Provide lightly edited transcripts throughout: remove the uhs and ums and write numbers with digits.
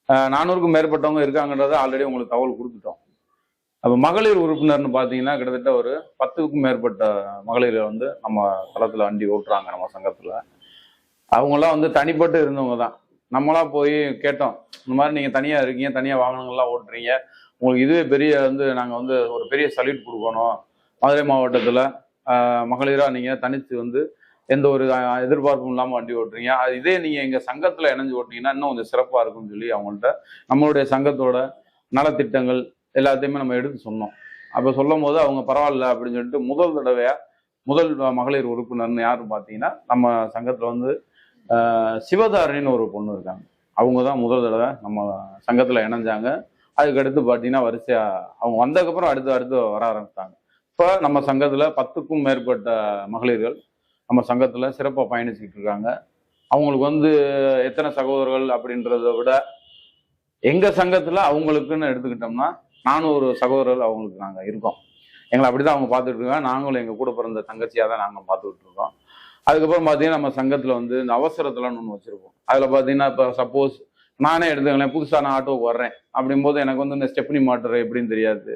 400க்கும் மேற்பட்டவங்க இருக்காங்கன்றதை already உங்களுக்கு தகவல் கொடுத்துட்டோம். அப்போ மகளிர் உறுப்பினர்னு பார்த்தீங்கன்னா கிட்டத்தட்ட ஒரு 10க்கும் மேற்பட்ட மகளிரை வந்து நம்ம தளத்தில் வண்டி ஓட்டுறாங்க நம்ம சங்கத்தில். அவங்களாம் வந்து தனிப்பட்டு இருந்தவங்க தான். நம்மளா போய் கேட்டோம், இந்த மாதிரி நீங்கள் தனியாக இருக்கீங்க, தனியாக வாகனங்கள்லாம் ஓட்டுறீங்க, உங்களுக்கு இதுவே பெரிய வந்து நாங்கள் வந்து ஒரு பெரிய சல்யூட் கொடுக்கணும். மதுரை மாவட்டத்தில் மகளிராக நீங்கள் தனித்து வந்து எந்த ஒரு எதிர்பார்ப்பும் இல்லாமல் வண்டி ஓட்டுறீங்க, அது இதே நீங்கள் எங்கள் சங்கத்தில் இணைஞ்சு ஓட்டினீங்கன்னா இன்னும் கொஞ்சம் சிறப்பாக இருக்கும்னு சொல்லி அவங்கள்ட்ட நம்மளுடைய சங்கத்தோட நலத்திட்டங்கள் எல்லாத்தையுமே நம்ம எடுத்து சொன்னோம். அப்போ சொல்லும் போது அவங்க பரவாயில்ல அப்படின்னு சொல்லிட்டு முதல் தடவையாக முதல் மகளிர் உறுப்பினர்னு யாருன்னு பார்த்தீங்கன்னா நம்ம சங்கத்தில் வந்து சிவதாரணின்னு ஒரு பொண்ணு இருக்காங்க. அவங்க தான் முதல் தடவை நம்ம சங்கத்தில் இணைஞ்சாங்க. அதுக்கடுத்து பார்த்தீங்கன்னா வரிசையாக அவங்க வந்ததுக்கப்புறம் அடுத்து வர ஆரம்பித்தாங்க. இப்போ நம்ம சங்கத்தில் 10க்கும் மேற்பட்ட மகளிர்கள் நம்ம சங்கத்தில் சிறப்பாக பயணிச்சுக்கிட்டு இருக்காங்க. அவங்களுக்கு வந்து எத்தனை சகோதரர்கள் அப்படின்றத விட எங்கள் சங்கத்தில் அவங்களுக்குன்னு எடுத்துக்கிட்டோம்னா 400 சகோதரர்கள் அவங்களுக்கு நாங்கள் இருக்கோம். எங்களை அப்படி தான் அவங்க பார்த்துட்டு இருக்காங்க. நாங்களும் எங்கள் கூட பிறந்த தங்கச்சியாக தான் நாங்கள் பார்த்துக்கிட்டு இருக்கோம். அதுக்கப்புறம் பார்த்தீங்கன்னா நம்ம சங்கத்தில் வந்து இந்த அவசரத்துலன்னு ஒன்று வச்சுருக்கோம். அதில் பார்த்தீங்கன்னா இப்போ சப்போஸ் நானே எடுத்துக்கலாம், புதுசாக நான் ஆட்டோவுக்கு வர்றேன் அப்படிங்கும்போது எனக்கு வந்து இந்த ஸ்டெப்னி மாட்டுற எப்படின்னு தெரியாது.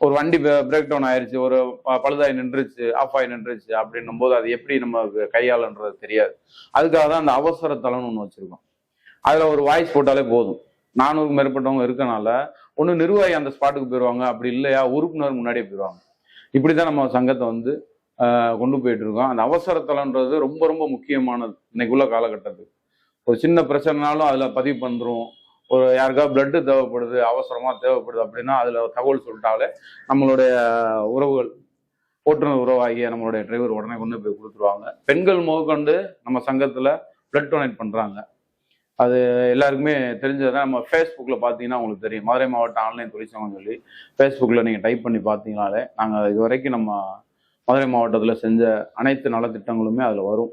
ஒரு வண்டி பிரேக் டவுன் ஆயிடுச்சு, ஒரு பழுதாகி நின்றுச்சு, ஆஃப் ஆகி நின்றுச்சு அப்படின்னும் போது அது எப்படி நமக்கு கையாளுன்றது தெரியாது. அதுக்காக தான் அந்த அவசர தளம்னு ஒன்று வச்சுருக்கோம். அதில் ஒரு வாய்ஸ் போட்டாலே போதும். 400க்கும் மேற்பட்டவங்க இருக்கனால ஒன்று நிர்வாகி அந்த ஸ்பாட்டுக்கு போயிடுவாங்க, அப்படி இல்லையா உறுப்பினர் முன்னாடியே போயிடுவாங்க. இப்படி தான் நம்ம சங்கத்தை வந்து கொண்டு போயிட்டு இருக்கோம். அந்த அவசர தளம்ன்றது ரொம்ப ரொம்ப முக்கியமானது இன்னைக்குள்ள காலகட்டத்துக்கு. ஒரு சின்ன பிரச்சனைனாலும் அதில் பதிவு பண்ணுறோம். ஒரு யாருக்காவது பிளட்டு தேவைப்படுது, அவசரமாக தேவைப்படுது அப்படின்னா அதில் தகவல் சொல்லிட்டாலே நம்மளுடைய உறவுகள், ஓட்டுநர் உறவாகிய நம்மளுடைய டிரைவர் உடனே கொண்டு போய் கொடுத்துருவாங்க. பெண்கள் முதற்கொண்டு நம்ம சங்கத்தில் பிளட் டொனேட் பண்ணுறாங்க. அது எல்லாருக்குமே தெரிஞ்சதான். நம்ம ஃபேஸ்புக்கில் பார்த்தீங்கன்னா உங்களுக்கு தெரியும், மதுரை மாவட்ட ஆன்லைன் தொழிற்சங்கம்னு சொல்லி ஃபேஸ்புக்கில் நீங்கள் டைப் பண்ணி பார்த்தீங்கனாலே நாங்கள் இது வரைக்கும் நம்ம மதுரை மாவட்டத்தில் செஞ்ச அனைத்து நலத்திட்டங்களுமே அதில் வரும்.